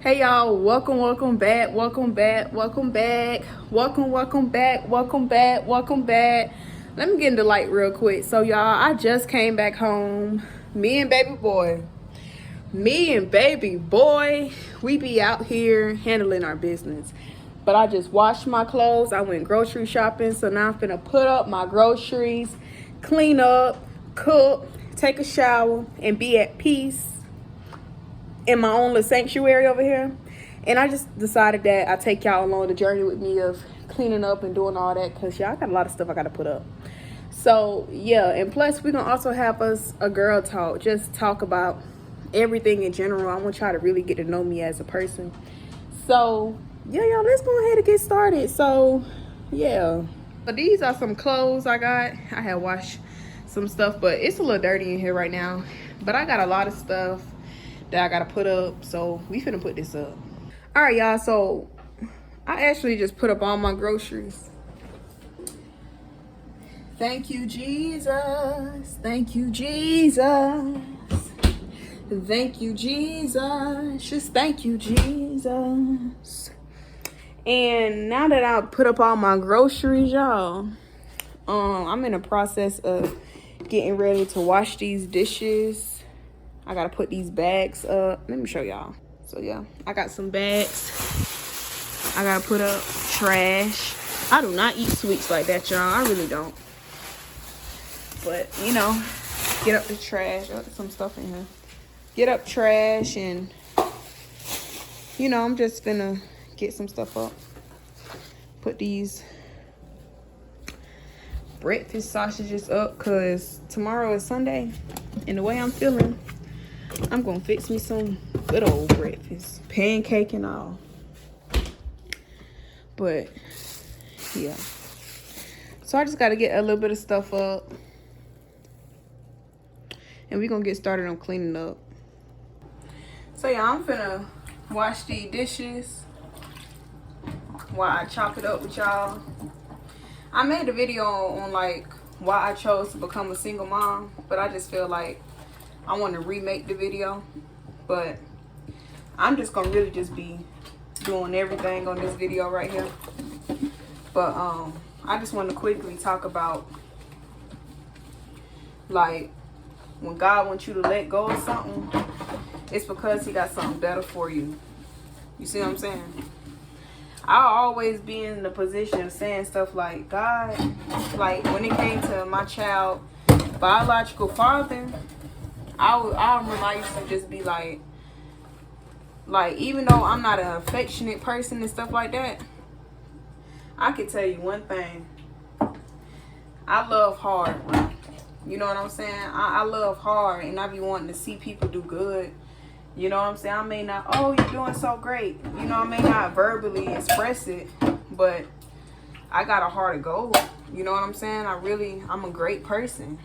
Hey y'all, welcome back. Let me get into light real quick. So y'all, I just came back home. Me and baby boy, we be out here handling our business. But I just washed my clothes. I went grocery shopping. So now I'm finna put up my groceries, clean up, cook, take a shower, and be at peace in my own little sanctuary over here. And I just decided that I take y'all along the journey with me of cleaning up and doing all that, because y'all got a lot of stuff I gotta put up. So yeah, and plus we're gonna also have us a girl talk, just talk about everything in general. I want y'all to really get to know me as a person. So yeah, y'all, let's go ahead and get started. So yeah, but these are some clothes I got. I had washed some stuff, but it's a little dirty in here right now. But I got a lot of stuff that I gotta put up, so we finna put this up. All right, y'all, so I actually just put up all my groceries. Thank you, Jesus. Thank you, Jesus. Thank you, Jesus. Just thank you, Jesus. And now that I put up all my groceries, y'all, I'm in the process of getting ready to wash these dishes. I gotta put these bags up. Let me show y'all. So yeah, I got some bags I gotta put up. Trash. I do not eat sweets like that, y'all. I really don't. But you know, get up the trash. Oh, there's some stuff in here. Get up trash, and you know, I'm just gonna get some stuff up. Put these breakfast sausages up, cause tomorrow is Sunday, and the way I'm feeling, I'm gonna fix me some good old breakfast, pancake and all. But yeah, so I just gotta get a little bit of stuff up, and we're gonna get started on cleaning up. So yeah, I'm finna wash these dishes while I chop it up with y'all. I made a video on like why I chose to become a single mom, but I just feel like I want to remake the video. But I'm just gonna really just be doing everything on this video right here. But I just want to quickly talk about, like, when God wants you to let go of something, it's because he got something better for you. You see what I'm saying? I'll always be in the position of saying stuff like, God, like when it came to my child biological father, I remember I used to just be like even though I'm not an affectionate person and stuff like that, I can tell you one thing. I love hard. You know what I'm saying? I love hard, and I be wanting to see people do good. You know what I'm saying? I may not, oh, you're doing so great. You know, I may not verbally express it, but I got a heart of gold. You know what I'm saying? I'm a great person.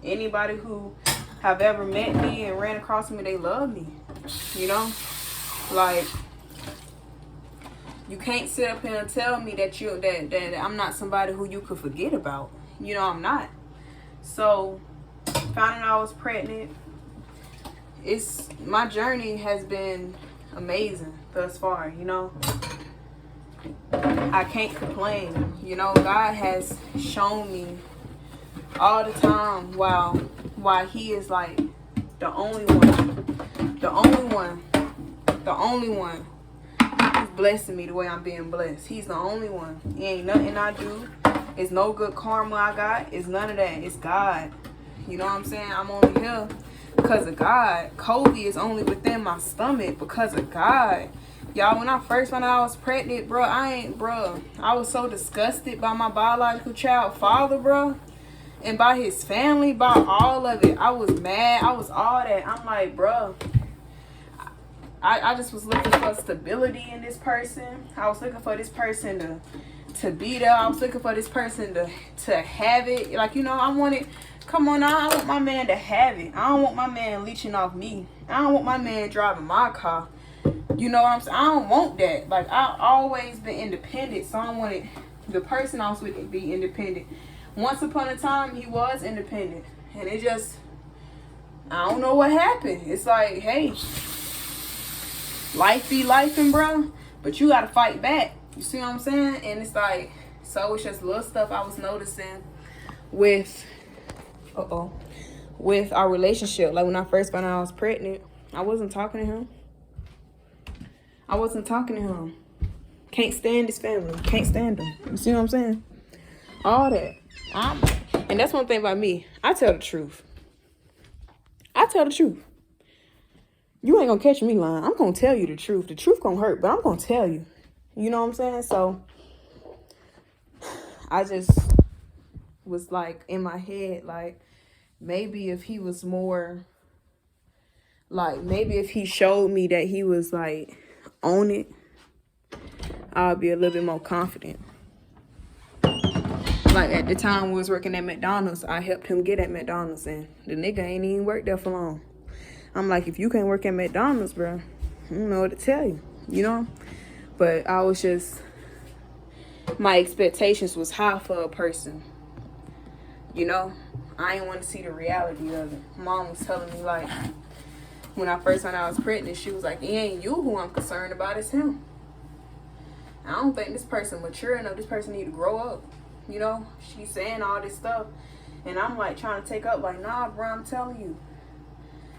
Anybody who have ever met me and ran across me, they love me. You know? Like, you can't sit up here and tell me that that I'm not somebody who you could forget about. You know, I'm not. So, finding out I was pregnant, my journey has been amazing thus far, you know. I can't complain. You know, God has shown me all the time why he is like the only one who's blessing me the way I'm being blessed. He's the only one. It ain't nothing I do. It's no good karma I got. It's none of that. It's God. You know what I'm saying? I'm only here because of God. Kobe is only within my stomach because of God. Y'all, when I first found out I was pregnant, I was so disgusted by my biological child father, bro. And by his family, by all of it. I was mad. I was all that. I'm like, bro, I just was looking for stability in this person. I was looking for this person to be there. I was looking for this person to have it. Like, you know, I want my man to have it. I don't want my man leeching off me. I don't want my man driving my car. You know what I'm saying? I don't want that. Like, I always been independent, so I wanted the person I was with to be independent. Once upon a time, he was independent. And it just, I don't know what happened. It's like, hey, life be lifing, bro. But you gotta fight back. You see what I'm saying? And it's like, so it's just little stuff I was noticing with, with our relationship. Like when I first found out I was pregnant, I wasn't talking to him. Can't stand his family. Can't stand them. You see what I'm saying? All that. And that's one thing about me. I tell the truth. You ain't gonna catch me lying. I'm gonna tell you the truth. The truth gonna hurt, but I'm gonna tell you. You know what I'm saying? So I just was like in my head, like maybe if he was more, like maybe if he showed me that he was like on it, I'll be a little bit more confident. Like at the time we was working at McDonald's, I helped him get at McDonald's, and the nigga ain't even worked there for long. I'm like, if you can't work at McDonald's, bro, I don't know what to tell you, you know? But I was just, my expectations was high for a person, you know? I didn't want to see the reality of it. Mom was telling me, like, when I first found out I was pregnant, she was like, it ain't you who I'm concerned about, it's him. I don't think this person mature enough. This person need to grow up. You know, she's saying all this stuff. And I'm like trying to take up, like, nah, bro, I'm telling you.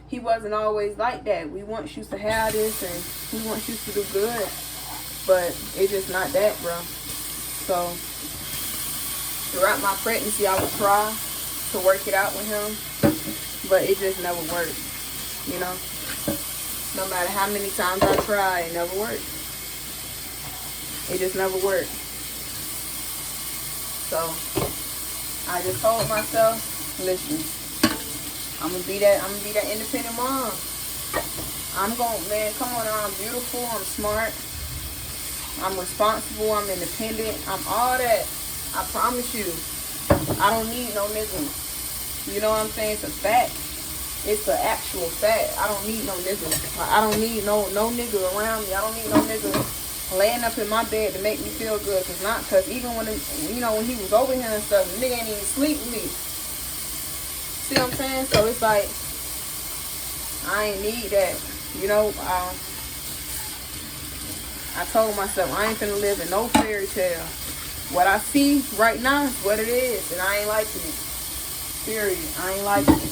He wasn't always like that. We once used to have this and we once used to do good. But it's just not that, bro. So, throughout my pregnancy, I would try to work it out with him. But it just never worked. You know? No matter how many times I tried, it never worked. It just never worked. So, I just told myself, listen, I'm gonna be that independent mom. Man, come on, I'm beautiful, I'm smart, I'm responsible, I'm independent, I'm all that. I promise you, I don't need no niggas. You know what I'm saying? It's a fact. It's an actual fact. I don't need no niggas. I don't need no nigga around me. I don't need no nigga laying up in my bed to make me feel good. Cause even when when he was over here and stuff, the nigga ain't even sleep with me. See what I'm saying? So it's like, I ain't need that. You know, I told myself I ain't finna live in no fairy tale. What I see right now is what it is, and I ain't liking it. Period. I ain't liking it.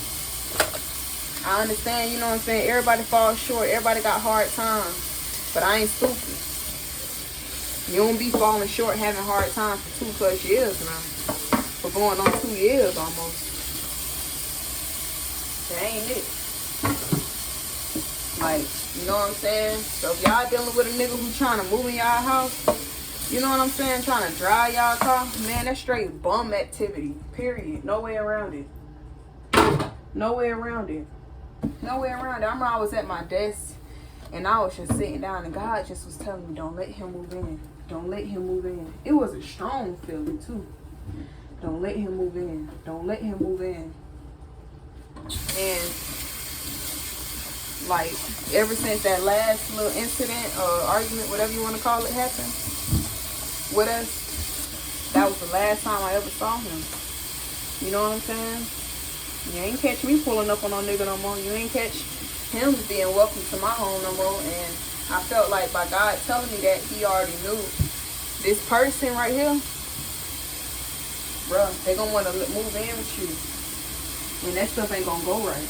I understand, you know what I'm saying? Everybody falls short. Everybody got hard times. But I ain't stupid. You don't be falling short having hard times for 2+ years now. For going on 2 years almost. That ain't it. Like, you know what I'm saying? So if y'all dealing with a nigga who trying to move in y'all house, you know what I'm saying? Trying to drive y'all car, man, that's straight bum activity. Period. No way around it. No way around it. No way around it. I remember I was at my desk and I was just sitting down and God just was telling me, don't let him move in. Don't let him move in. It was a strong feeling too. Don't let him move in. Don't let him move in. And like ever since that last little incident or argument, whatever you want to call it, happened with us, that was the last time I ever saw him. You know what I'm saying? You ain't catch me pulling up on no nigga no more. You ain't catch him being welcome to my home no more. And I felt like by God telling me that, he already knew this person right here, bruh, they gonna want to move in with you. And that stuff ain't gonna go right.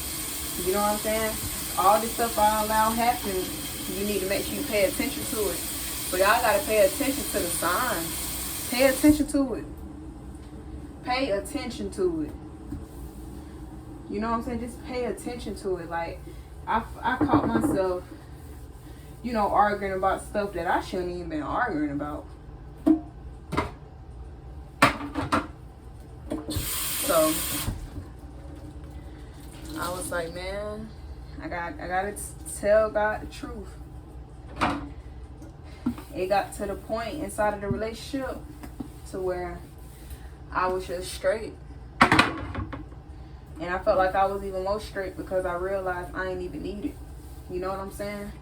You know what I'm saying? All this stuff I allow happen, you need to make sure you pay attention to it. So y'all gotta pay attention to the signs. Pay attention to it. Pay attention to it. You know what I'm saying? Just pay attention to it. Like, I caught myself, you know, arguing about stuff that I shouldn't even been arguing about. So, I was like, man, I gotta tell God the truth. It got to the point inside of the relationship to where I was just straight. And I felt like I was even more straight because I realized I ain't even need it. You know what I'm saying?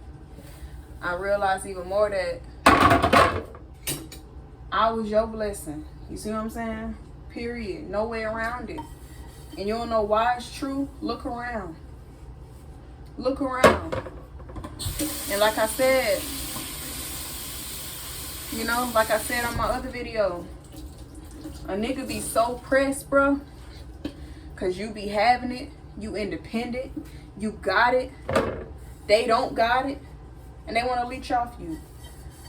I realized even more that I was your blessing. You see what I'm saying? Period. No way around it. And you don't know why it's true? Look around. Look around. And like I said, you know, like I said on my other video, a nigga be so pressed, bro, because you be having it. You independent. You got it. They don't got it. And they want to leech off you.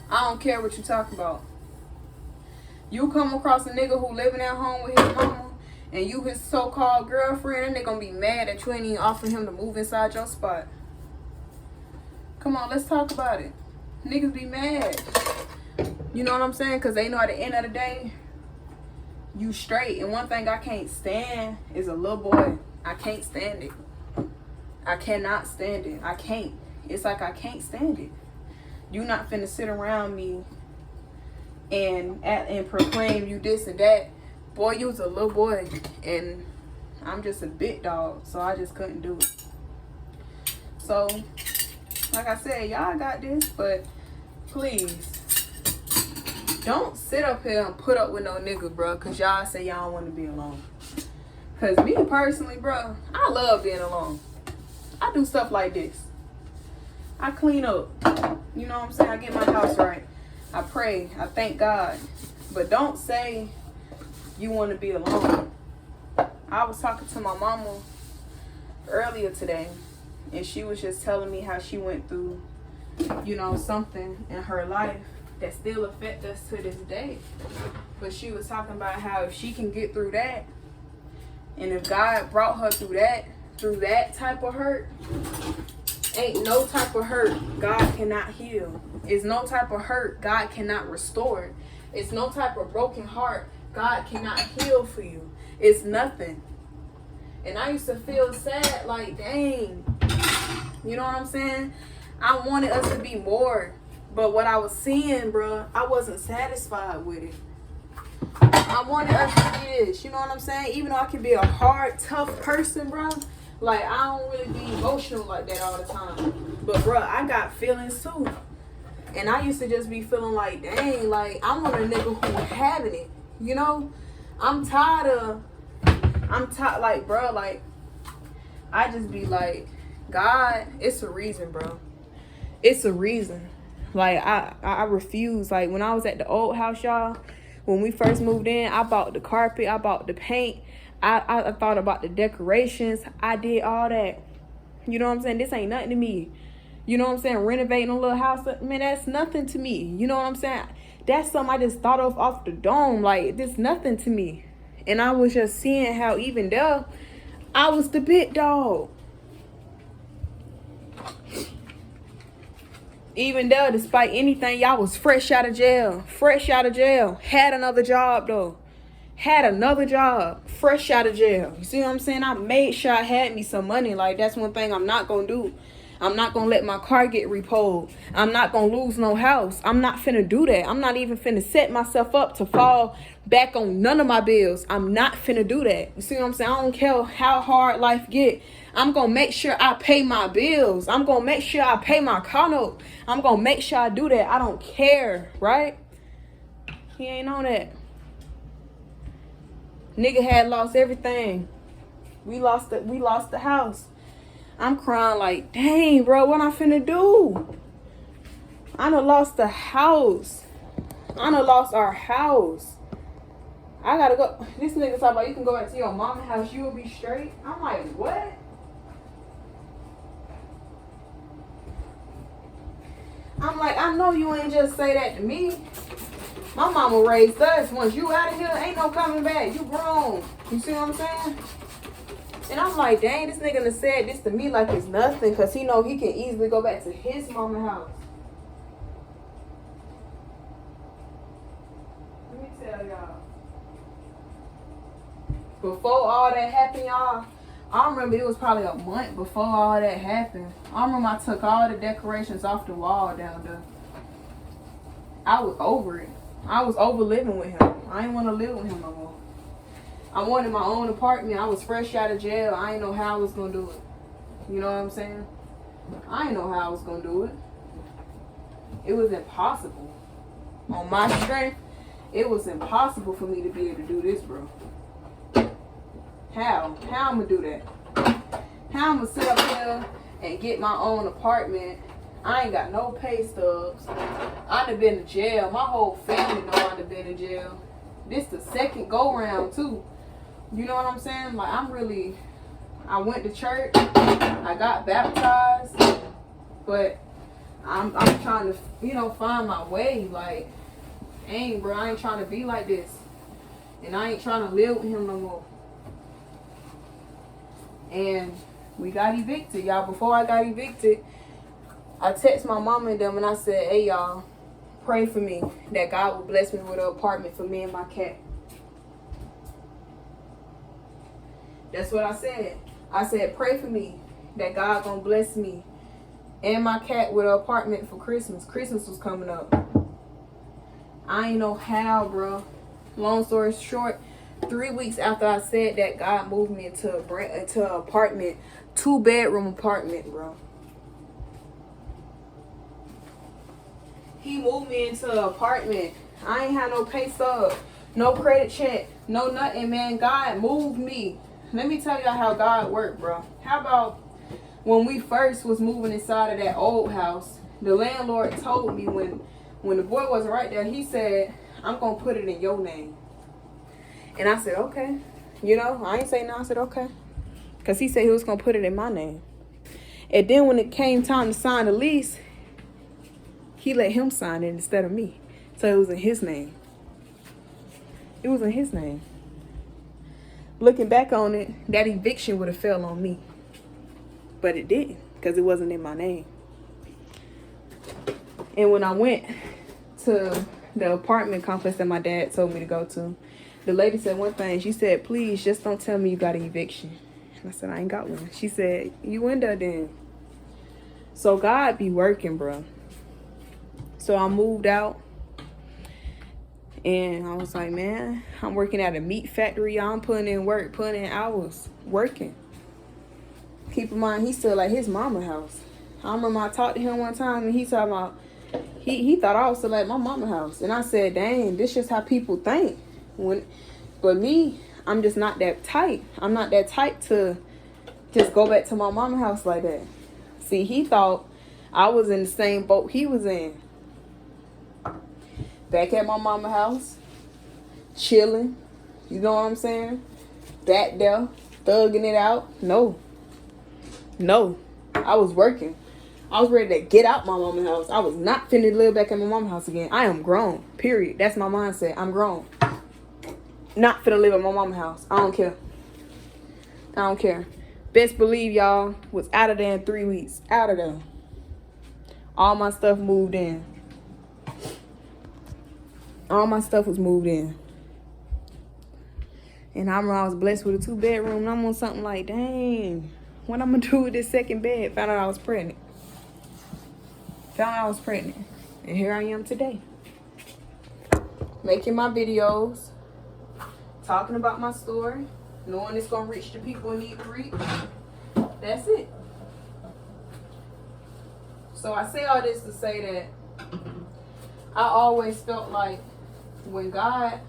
I don't care what you talking about. You come across a nigga who living at home with his mama and you his so-called girlfriend, and they gonna be mad that you ain't even offer him to move inside your spot. Come on, let's talk about it. Niggas be mad. You know what I'm saying? Because they know at the end of the day, you straight. And one thing I can't stand is a little boy. I can't stand it. I cannot stand it. I can't. It's like I can't stand it. You not finna sit around me and proclaim you this and that. Boy, you was a little boy. And I'm just a big dog. So I just couldn't do it. So, like I said, y'all got this. But please, don't sit up here and put up with no nigga, bro. Because y'all say y'all don't want to be alone. Because me personally, bro, I love being alone. I do stuff like this. I clean up. You know what I'm saying? I get my house right. I pray. I thank God. But don't say you want to be alone. I was talking to my mama earlier today. And she was just telling me how she went through, you know, something in her life that still affects us to this day. But she was talking about how if she can get through that, and if God brought her through that type of hurt, ain't no type of hurt God cannot heal. It's no type of hurt God cannot restore. It's no type of broken heart God cannot heal for you. It's nothing. And I used to feel sad, like, dang. You know what I'm saying? I wanted us to be more. But what I was seeing, bro, I wasn't satisfied with it. I wanted us to be this. You know what I'm saying? Even though I can be a hard, tough person, bro. Like, I don't really be emotional like that all the time. But, bro, I got feelings, too. And I used to just be feeling like, dang, like, I want a nigga who having it. You know? I'm tired, like, bro, like, I just be like, God, it's a reason, bro. It's a reason. Like, I refuse. Like, when I was at the old house, y'all, when we first moved in, I bought the carpet, I bought the paint, I thought about the decorations, I did all that. You know what I'm saying? This ain't nothing to me. You know what I'm saying? Renovating a little house, man, that's nothing to me. You know what I'm saying? That's something I just thought of off the dome. Like, this nothing to me. And I was just seeing how even there, I was the big dog. Even there, despite anything, y'all was fresh out of jail. Fresh out of jail. Had another job, though. Had another job. Fresh out of jail. You see what I'm saying? I made sure I had me some money. Like, that's one thing I'm not going to do. I'm not going to let my car get repoed. I'm not going to lose no house. I'm not finna do that. I'm not even finna set myself up to fall back on none of my bills. I'm not finna do that. You see what I'm saying? I don't care how hard life get. I'm going to make sure I pay my bills. I'm going to make sure I pay my car note. I'm going to make sure I do that. I don't care, right? He ain't on that. Nigga had lost everything. We lost the house. I'm crying like, dang, bro, what I finna do? I done lost the house. I done lost our house. I gotta go. This nigga talk about you can go back to your mama's house, you will be straight. I'm like, what? I'm like, I know you ain't just say that to me. My mama raised us. Once you out of here, ain't no coming back. You grown. You see what I'm saying? And I'm like, dang, this nigga done said this to me like it's nothing, because he know he can easily go back to his mama's house. Let me tell y'all. Before all that happened, y'all, I remember it was probably a month before all that happened. I remember I took all the decorations off the wall down there. I was over it. I was over living with him. I didn't want to live with him no more. I wanted my own apartment. I was fresh out of jail. I didn't know how I was going to do it. You know what I'm saying? I didn't know how I was going to do it. It was impossible. On my strength, it was impossible for me to be able to do this, bro. How? How I'm going to do that? How I'm going to sit up here and get my own apartment I ain't got no pay stubs. I done been to jail. My whole family know I done been to jail. This the second go round too. You know what I'm saying? Like I went to church. I got baptized, but I'm trying to, you know, find my way. Like, dang, bro, I ain't trying to be like this, and I ain't trying to live with him no more. And we got evicted, y'all. Before I got evicted, I text my mama and them and I said, hey, y'all, pray for me that God will bless me with an apartment for me and my cat. That's what I said. I said, pray for me that God gonna bless me and my cat with an apartment for Christmas. Christmas was coming up. I ain't know how, bro. Long story short, 3 weeks after I said that, God moved me into an apartment, 2-bedroom apartment, bro. He moved me into an apartment. I ain't had no pay stub, no credit check, no nothing, man. God moved me. Let me tell y'all how God worked, bro. How about when we first was moving inside of that old house, the landlord told me when the boy wasn't right there, he said, I'm going to put it in your name. And I said, okay. You know, I ain't say no. I said, okay. Because he said he was going to put it in my name. And then when it came time to sign the lease, he let him sign it instead of me. So it was in his name. It was in his name. Looking back on it, that eviction would have fell on me. But it didn't, because it wasn't in my name. And when I went to the apartment complex that my dad told me to go to, the lady said one thing. She said, please, just don't tell me you got an eviction. And I said, I ain't got one. She said, you in there then. So God be working, bro. So I moved out. And I was like, man, I'm working at a meat factory. I'm putting in work, putting in hours, working. Keep in mind, he's still at his mama house. I remember I talked to him one time and he talking about, he thought I was still at my mama house. And I said, dang, this just how people think. But me, I'm just not that type. I'm not that type to just go back to my mama house like that. See, he thought I was in the same boat he was in. Back at my mama house, chilling. You know what I'm saying? Back there, thugging it out. No. I was working. I was ready to get out my mama house. I was not finna live back in my mama house again. I am grown. Period. That's my mindset. I'm grown. Not finna live in my mama house. I don't care. Best believe y'all was out of there in 3 weeks. Out of there. All my stuff moved in. All my stuff was moved in. And I remember I was blessed with a 2-bedroom. And I'm on something like, dang, what I'm going to do with this second bed? Found out I was pregnant. And here I am today. Making my videos. Talking about my story. Knowing it's going to reach the people who need to reach. That's it. So I say all this to say that I always felt like when God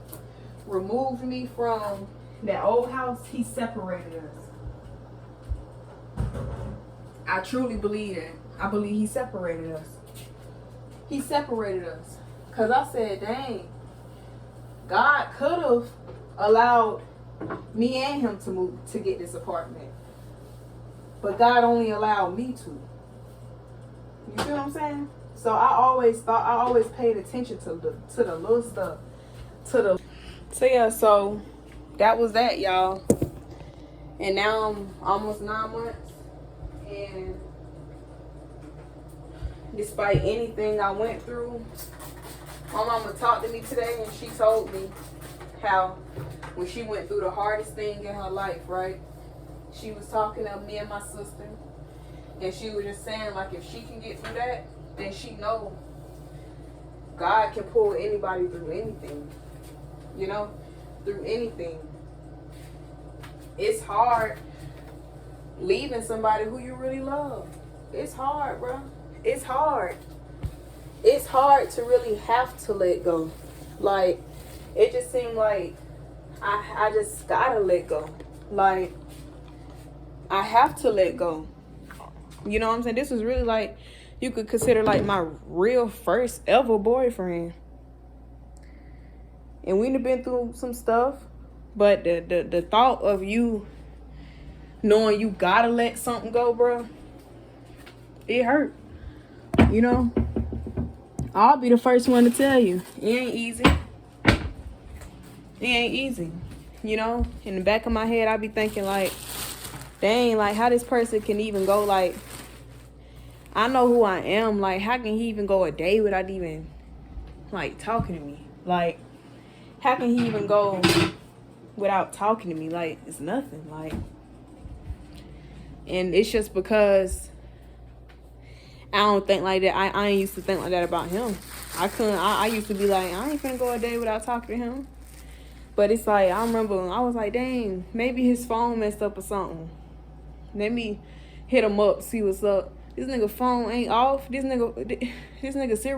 removed me from that old house, he separated us. I truly believe that. I believe he separated us. He separated us. Because I said, dang, God could have allowed me and him to move to get this apartment. But God only allowed me to. You see what I'm saying? So I always paid attention to the little stuff. So yeah, so that was that, y'all. And now I'm almost 9 months. And despite anything I went through, my mama talked to me today and she told me how when she went through the hardest thing in her life, right? She was talking to me and my sister. And she was just saying, like, if she can get through that, then she know God can pull anybody through anything. You know? Through anything. It's hard leaving somebody who you really love. It's hard, bro. It's hard. It's hard to really have to let go. Like, it just seemed like I just gotta let go. Like, I have to let go. You know what I'm saying? This was really like, you could consider like my real first ever boyfriend. And we've been through some stuff, but the thought of you knowing you gotta let something go, bro, it hurt. You know, I'll be the first one to tell you, it ain't easy. It ain't easy. You know, in the back of my head, I be thinking like, dang, like how this person can even go like, I know who I am. Like, how can he even go a day without even like talking to me? Like, how can he even go without talking to me? Like, it's nothing. Like, and it's just because I don't think like that. I ain't used to think like that about him. I used to be like, I ain't finna go a day without talking to him. But it's like, I remember I was like, dang, maybe his phone messed up or something. Let me hit him up, see what's up. This nigga phone ain't off. This nigga still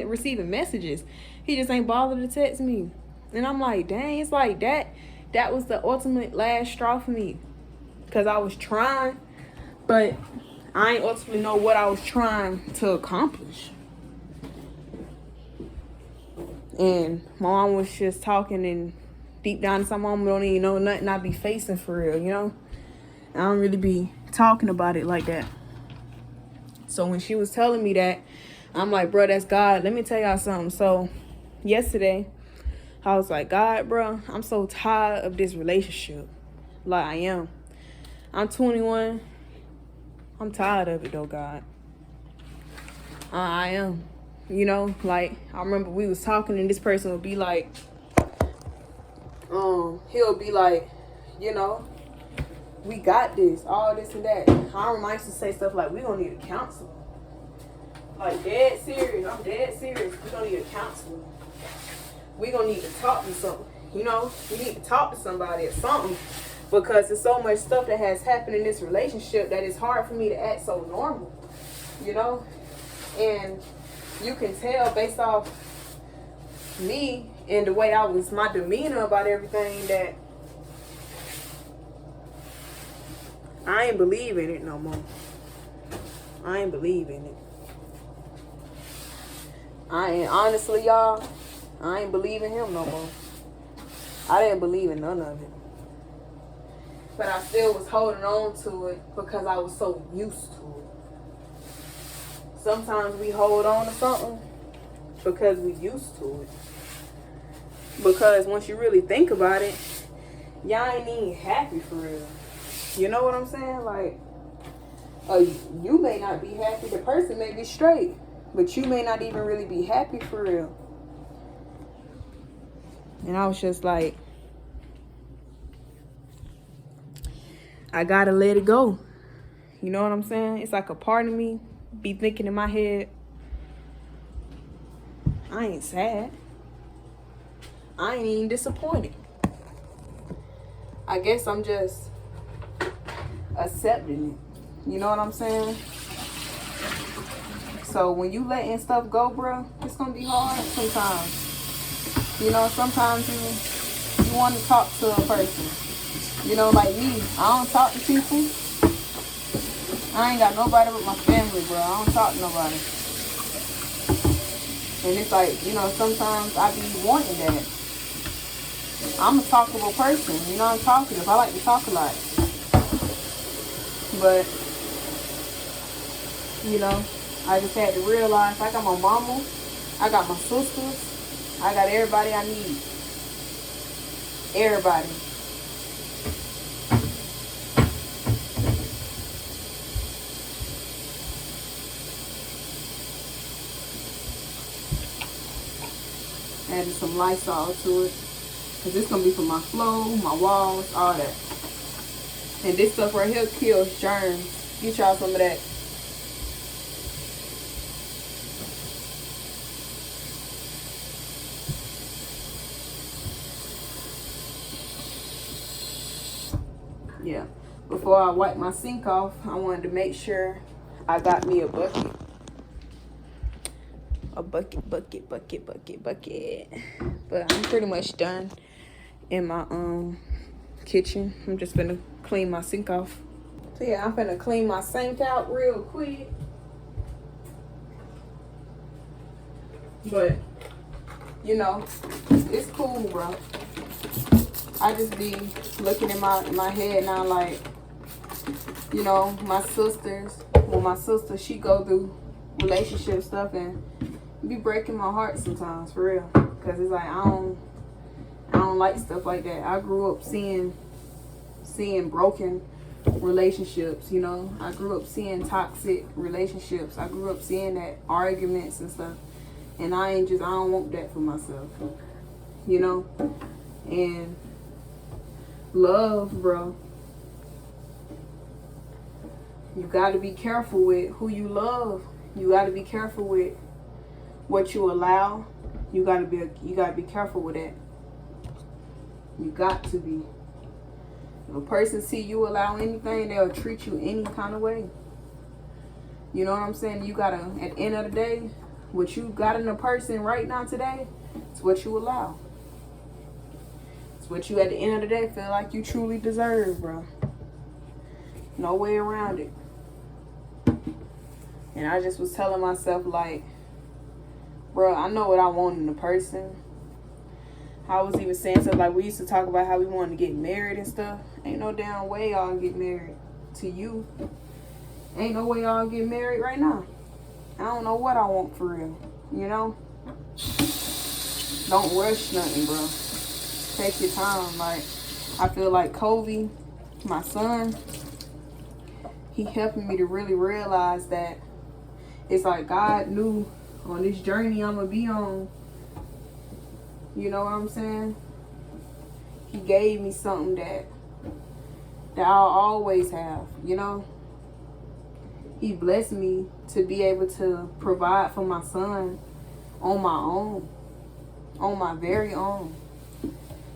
receiving messages. He just ain't bothered to text me. And I'm like, dang, it's like that was the ultimate last straw for me. Cause I was trying, but I ain't ultimately know what I was trying to accomplish. And my mom was just talking, and deep down inside, my mom don't even know nothing I be facing for real, you know? I don't really be talking about it like that. So when she was telling me that, I'm like, bro, that's God. Let me tell y'all something. So yesterday, I was like, God, bro, I'm so tired of this relationship. Like, I am. I'm 21. I'm tired of it, though, God. I am. You know, like, I remember we was talking, and this person would be like, he'll be like, you know, we got this, all this and that. I used to say stuff like, we gonna need a counselor. Like, dead serious. I'm dead serious. We gonna need a counselor. We gonna need to talk to something. You know, we need to talk to somebody or something. Because there's so much stuff that has happened in this relationship that it's hard for me to act so normal. You know? And you can tell based off me and the way my demeanor about everything, that I ain't believe in it no more. I ain't believe in it. Honestly, y'all, I ain't believe in him no more. I didn't believe in none of it. But I still was holding on to it because I was so used to it. Sometimes we hold on to something because we used to it. Because once you really think about it, y'all ain't even happy for real. You know what I'm saying? Like, you may not be happy. The person may be straight, but you may not even really be happy for real. And I was just like, I gotta let it go. You know what I'm saying? It's like a part of me be thinking in my head, I ain't sad. I ain't even disappointed. I guess I'm just accepting it. You know what I'm saying? So when you letting stuff go, bro, it's gonna be hard sometimes. You know, sometimes you want to talk to a person. You know, like me, I don't talk to people. I ain't got nobody but my family, bro. I don't talk to nobody. And it's like, you know, sometimes I be wanting that. I'm a talkable person. You know, I'm talkative. I like to talk a lot. But, you know, I just had to realize I got my mama, I got my sisters, I got everybody I need. Everybody. Added some Lysol to it. Because it's going to be for my floor, my walls, all that. And this stuff right here kills germs. Get y'all some of that. Yeah. Before I wipe my sink off, I wanted to make sure I got me a bucket. A bucket. But I'm pretty much done in my kitchen. I'm just gonna clean my sink off. So yeah, I'm gonna clean my sink out real quick. But, you know, it's cool, bro. I just be looking in my head now like, you know, my sister, she go through relationship stuff and be breaking my heart sometimes, for real. Because it's like, I don't like stuff like that. I grew up seeing broken relationships, you know. I grew up seeing toxic relationships. I grew up seeing that arguments and stuff. And I don't want that for myself, you know. And love, bro. You got to be careful with who you love. You got to be careful with what you allow. You got to be careful with that. You got to be. If a person see you allow anything, they'll treat you any kind of way. You know what I'm saying? You gotta, at the end of the day, what you got in a person right now today, it's what you allow. It's what you, at the end of the day, feel like you truly deserve, bro. No way around it. And I just was telling myself, like, bro, I know what I want in a person. I was even saying stuff like, we used to talk about how we wanted to get married and stuff. Ain't no damn way y'all get married to you. Ain't no way y'all get married right now. I don't know what I want for real, you know? Don't rush nothing, bro. Take your time. Like, I feel like Kobe, my son, he helping me to really realize that it's like God knew on this journey I'm going to be on. You know what I'm saying? He gave me something that I'll always have, you know? He blessed me to be able to provide for my son on my own. On my very own.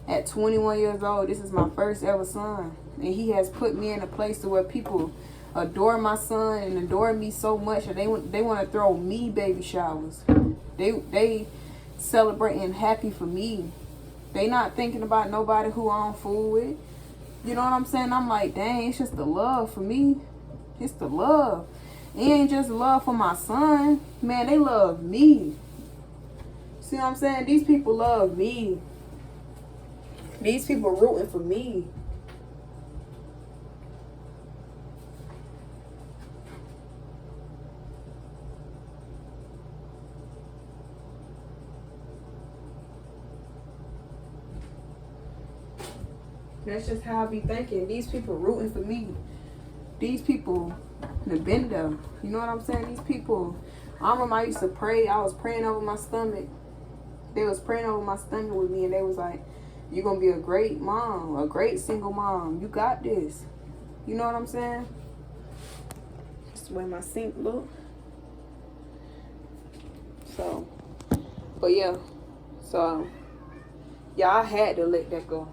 At 21 years old, this is my first ever son. And he has put me in a place to where people adore my son and adore me so much that they want to throw me baby showers. They celebrating happy for me. They not thinking about nobody who I don't fool with. You know what I'm saying? I'm like, dang, it's just the love for me. It's the love. It ain't just love for my son. Man, they love me. See what I'm saying? These people love me. These people rooting for me. That's just how I be thinking. These people rooting for me. These people have been there. You know what I'm saying? These people. I remember I used to pray. I was praying over my stomach. They was praying over my stomach with me, and they was like, you're going to be a great mom, a great single mom. You got this. You know what I'm saying? That's the way my sink look. So, but yeah. So, yeah, I had to let that go.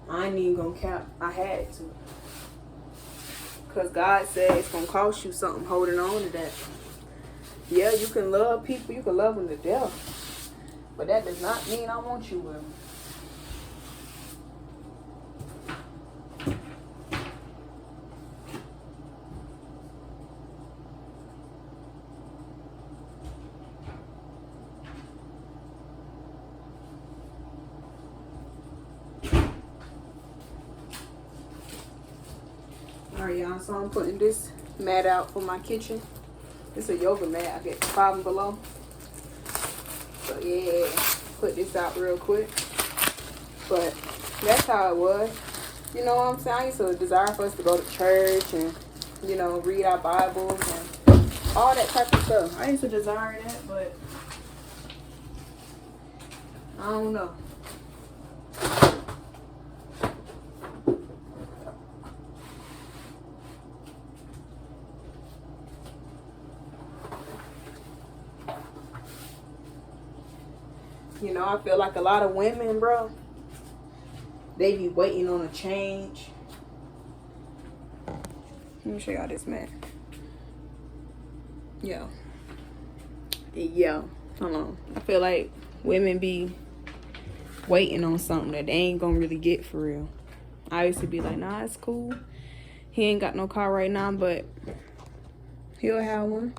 I ain't even gonna cap. I had to. Because God said it's gonna cost you something holding on to that. Yeah, you can love people. You can love them to death. But that does not mean I want you with them. Alright, y'all, so I'm putting this mat out for my kitchen. It's a yoga mat. I get the Five and Below. So yeah, put this out real quick. But that's how it was. You know what I'm saying? I used to desire for us to go to church and, you know, read our Bibles and all that type of stuff. I used to desire that, but I don't know. You know, I feel like a lot of women, bro, they be waiting on a change. Let me show y'all this mat. Yeah. Hold on. I feel like women be waiting on something that they ain't gonna really get for real. I used to be like, nah, it's cool. He ain't got no car right now, but he'll have one.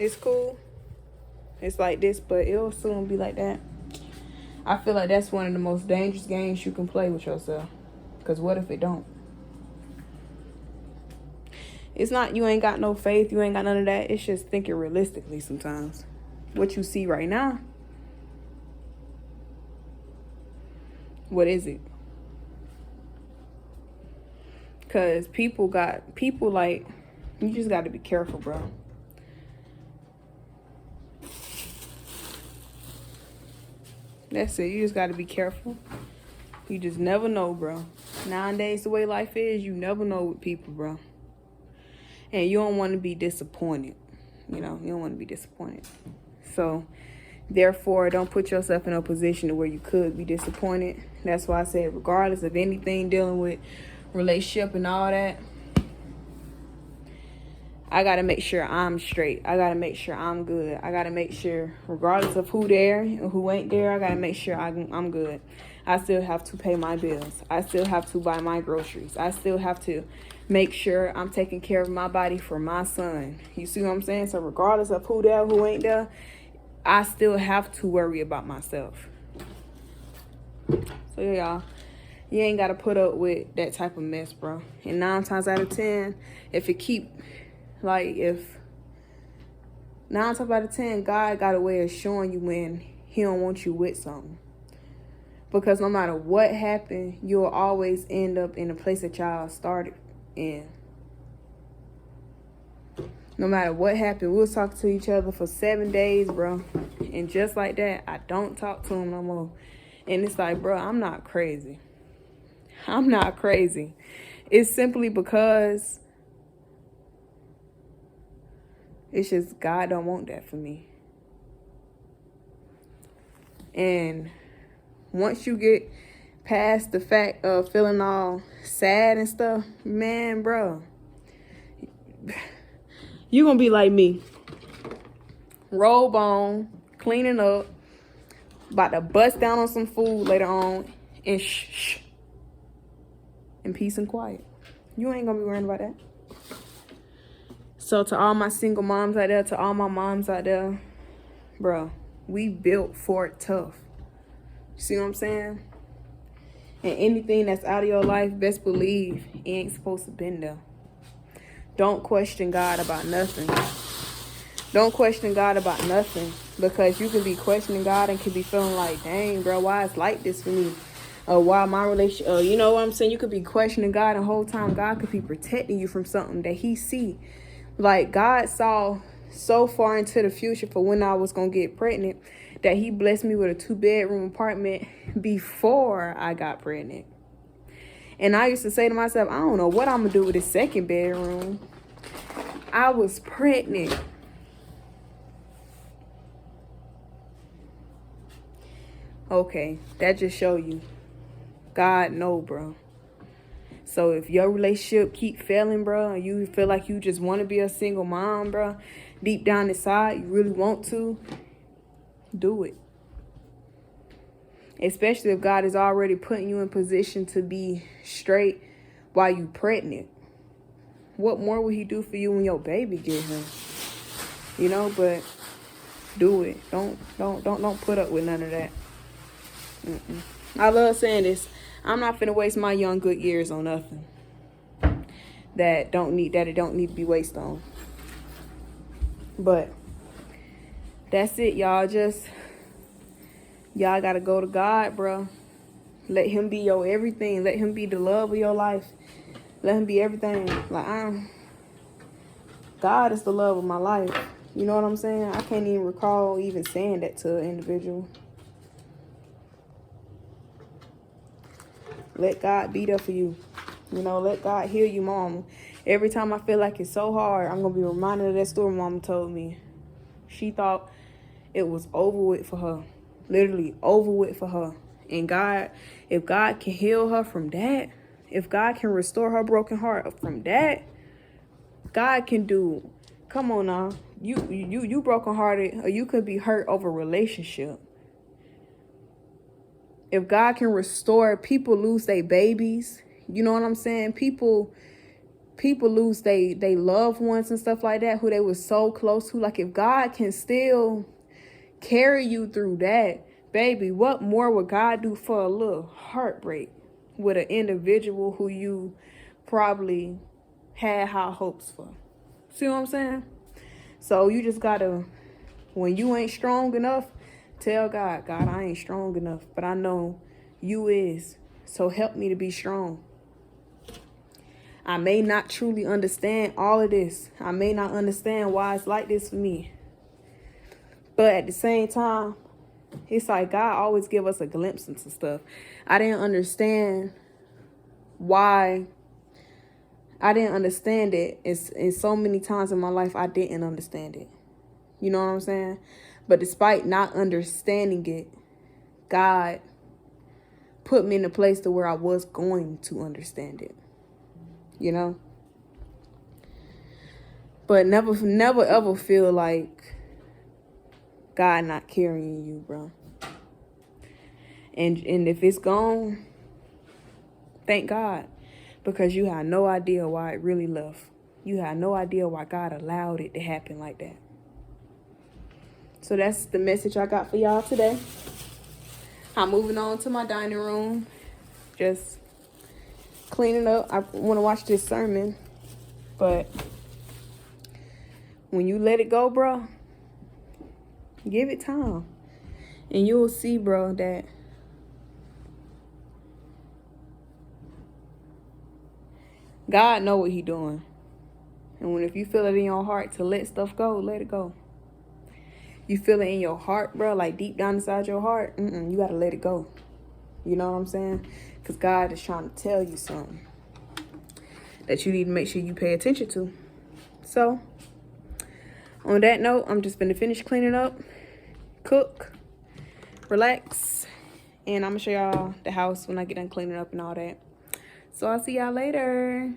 It's cool. It's like this, but it'll soon be like that. I feel like that's one of the most dangerous games you can play with yourself. Because what if it don't? It's not you ain't got no faith, you ain't got none of that. It's just thinking realistically sometimes. What you see right now, what is it? Because people like, you just got to be careful, bro. That's it. You just got to be careful. You just never know, bro. Nowadays, the way life is, you never know with people, bro. And you don't want to be disappointed. You know, you don't want to be disappointed. So, therefore, don't put yourself in a position where you could be disappointed. That's why I said, regardless of anything dealing with relationship and all that, I got to make sure I'm straight. I got to make sure I'm good. I got to make sure, regardless of who there and who ain't there, I got to make sure I'm good. I still have to pay my bills. I still have to buy my groceries. I still have to make sure I'm taking care of my body for my son. You see what I'm saying? So regardless of who there, who ain't there, I still have to worry about myself. So yeah, y'all, you ain't got to put up with that type of mess, bro. And 9 times out of 10, if 9 times out of 10, God got a way of showing you when he don't want you with something. Because no matter what happened, you'll always end up in the place that y'all started in. No matter what happened, we'll talk to each other for 7 days, bro. And just like that, I don't talk to him no more. And it's like, bro, I'm not crazy. I'm not crazy. It's simply because it's just God don't want that for me. And once you get past the fact of feeling all sad and stuff, man, bro, you gonna be like me. Robe on, cleaning up, about to bust down on some food later on, and shh. In peace and quiet. You ain't gonna be worrying about that. So to all my single moms out there, to all my moms out there, bro, we built for it tough. See what I'm saying? And anything that's out of your life, best believe it ain't supposed to been there. Don't question God about nothing. Don't question God about nothing. Because you can be questioning God and can be feeling like, dang, bro, why it's like this for me? Why my relationship, you know what I'm saying? You could be questioning God the whole time. God could be protecting you from something that he see. Like, God saw so far into the future for when I was going to get pregnant that he blessed me with a 2-bedroom apartment before I got pregnant. And I used to say to myself, I don't know what I'm going to do with this 2nd bedroom. I was pregnant. Okay, that just show you. God know, bro. So if your relationship keep failing, bro, and you feel like you just want to be a single mom, bro, deep down inside, you really want to, do it. Especially if God is already putting you in position to be straight while you pregnant. What more will he do for you when your baby get here? You know, but do it. Don't put up with none of that. I love saying this. I'm not finna waste my young good years on nothing that it don't need to be wasted on. But that's it, y'all. Y'all gotta go to God, bro. Let him be your everything. Let him be the love of your life. Let him be everything. God is the love of my life. You know what I'm saying? I can't even recall even saying that to an individual. Let God be there for you. You know, let God heal you, mom. Every time I feel like it's so hard, I'm going to be reminded of that story mama told me. She thought it was over with for her. Literally over with for her. And God, if God can heal her from that, if God can restore her broken heart from that, God can do. Come on now. You broken hearted, or you could be hurt over relationship. If God can restore, people lose their babies. You know what I'm saying? People people lose they loved ones and stuff like that, who they were so close to. Like, if God can still carry you through that, baby, what more would God do for a little heartbreak with an individual who you probably had high hopes for? See what I'm saying? So you just gotta, when you ain't strong enough, tell God, God, I ain't strong enough, but I know you is. So help me to be strong. I may not truly understand all of this. I may not understand why it's like this for me. But at the same time, it's like God always give us a glimpse into stuff. I didn't understand why. I didn't understand it. It's so many times in my life I didn't understand it. You know what I'm saying? But despite not understanding it, God put me in a place to where I was going to understand it. You know? But never ever feel like God not carrying you, bro. And if it's gone, thank God. Because you had no idea why it really left. You had no idea why God allowed it to happen like that. So that's the message I got for y'all today. I'm moving on to my dining room. Just cleaning up. I want to watch this sermon. But when you let it go, bro, give it time. And you'll see, bro, that God know what he doing. And if you feel it in your heart to let stuff go, let it go. You feel it in your heart, bro, like deep down inside your heart, you got to let it go. You know what I'm saying? Because God is trying to tell you something that you need to make sure you pay attention to. So, on that note, I'm just going to finish cleaning up, cook, relax, and I'm going to show y'all the house when I get done cleaning up and all that. So, I'll see y'all later.